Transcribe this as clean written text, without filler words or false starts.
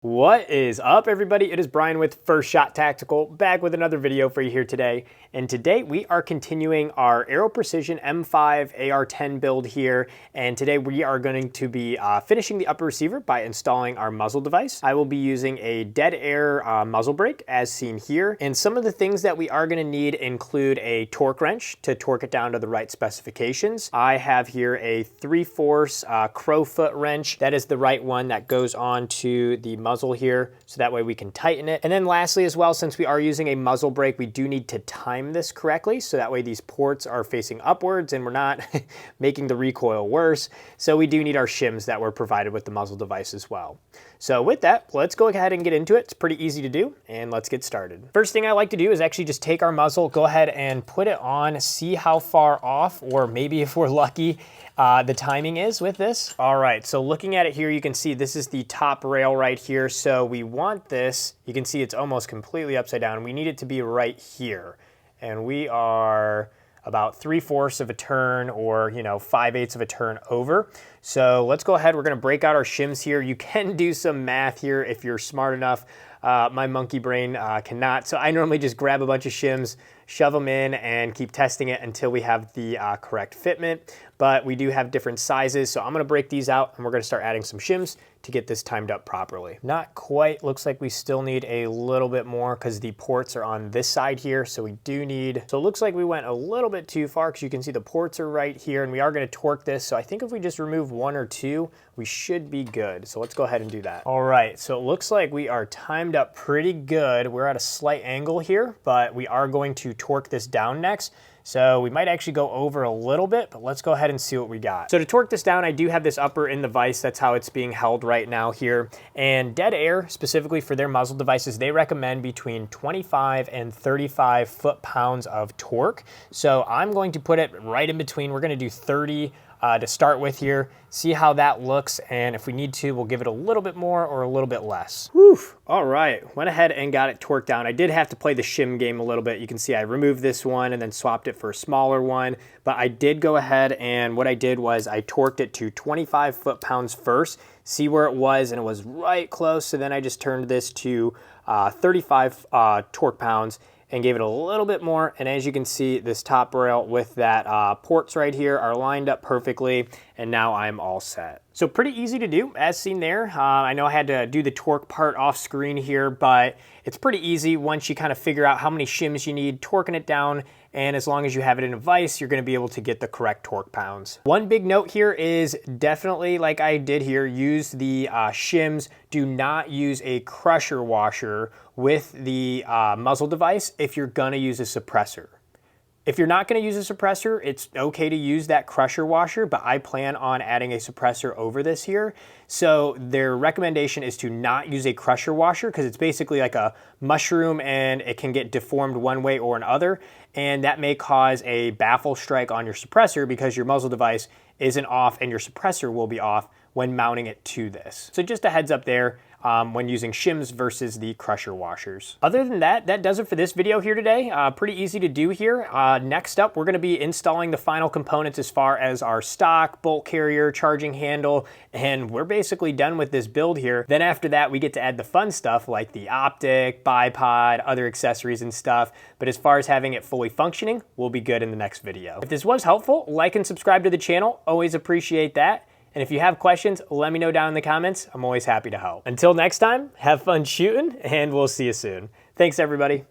What is up, everybody? It is Brian with First Shot Tactical, back with another video for you here today. And today we are continuing our Aero Precision M5 AR10 build here. And today we are going to be finishing the upper receiver by installing our muzzle device. I will be using a DeadAir muzzle brake as seen here. And some of the things that we are going to need include a torque wrench to torque it down to the right specifications. I have here a 3/4 crowfoot wrench. That is the right one that goes on to the muzzle here, so that way we can tighten it. And then lastly as well, since we are using a muzzle brake, we do need to time this correctly, so that way these ports are facing upwards and we're not making the recoil worse. So we do need our shims that were provided with the muzzle device as well. So with that, let's go ahead and get into it. It's pretty easy to do, and let's get started. First thing I like to do is actually just take our muzzle, go ahead and put it on, see how far off, or maybe if we're lucky, the timing is with this. All right, so looking at it here, you can see this is the top rail right here. So we want this, you can see it's almost completely upside down. We need it to be right here. And we are about 3/4 of a turn, or 5/8 of a turn over. So let's go ahead, we're gonna break out our shims here. You can do some math here if you're smart enough. My monkey brain cannot. So I normally just grab a bunch of shims, shove them in, and keep testing it until we have the correct fitment. But we do have different sizes, so I'm gonna break these out and we're gonna start adding some shims to get this timed up properly. Not quite, looks like we still need a little bit more because the ports are on this side here, so we do need, so it looks like we went a little bit too far because you can see the ports are right here and we are gonna torque this. So I think if we just remove one or two, we should be good. So let's go ahead and do that. All right, so it looks like we are timed up pretty good. We're at a slight angle here, but we are going to torque this down next. So we might actually go over a little bit, but let's go ahead and see what we got. So to torque this down, I do have this upper in the vise. That's how it's being held right now here. And DeadAir, specifically for their muzzle devices, they recommend between 25 and 35 foot-pounds of torque. So I'm going to put it right in between. We're gonna do 30 to start with here, see how that looks, and if we need to, we'll give it a little bit more or a little bit less. Whew, all right, went ahead and got it torqued down. I did have to play the shim game a little bit. You can see I removed this one and then swapped it for a smaller one, but I did go ahead and what I did was I torqued it to 25 foot-pounds first, see where it was, and it was right close, so then I just turned this to 35 torque pounds and gave it a little bit more. And as you can see, this top rail with that ports right here are lined up perfectly, and now I'm all set. So pretty easy to do, as seen there. I know I had to do the torque part off screen here, but it's pretty easy once you kind of figure out how many shims you need, torquing it down, and as long as you have it in a vise, you're gonna be able to get the correct torque pounds. One big note here is definitely, like I did here, use the shims. Do not use a crusher washer with the muzzle device if you're gonna use a suppressor. If you're not gonna use a suppressor, it's okay to use that crusher washer, but I plan on adding a suppressor over this here. So their recommendation is to not use a crusher washer because it's basically like a mushroom and it can get deformed one way or another. And that may cause a baffle strike on your suppressor because your muzzle device isn't off and your suppressor will be off when mounting it to this. So just a heads up there when using shims versus the crusher washers. Other than that, that does it for this video here today. Pretty easy to do here. Next up, we're gonna be installing the final components as far as our stock, bolt carrier, charging handle, and we're basically done with this build here. Then after that, we get to add the fun stuff like the optic, bipod, other accessories and stuff. But as far as having it fully functioning, we'll be good in the next video. If this was helpful, like and subscribe to the channel. Always appreciate that. And if you have questions, let me know down in the comments. I'm always happy to help. Until next time, have fun shooting, and we'll see you soon. Thanks, everybody.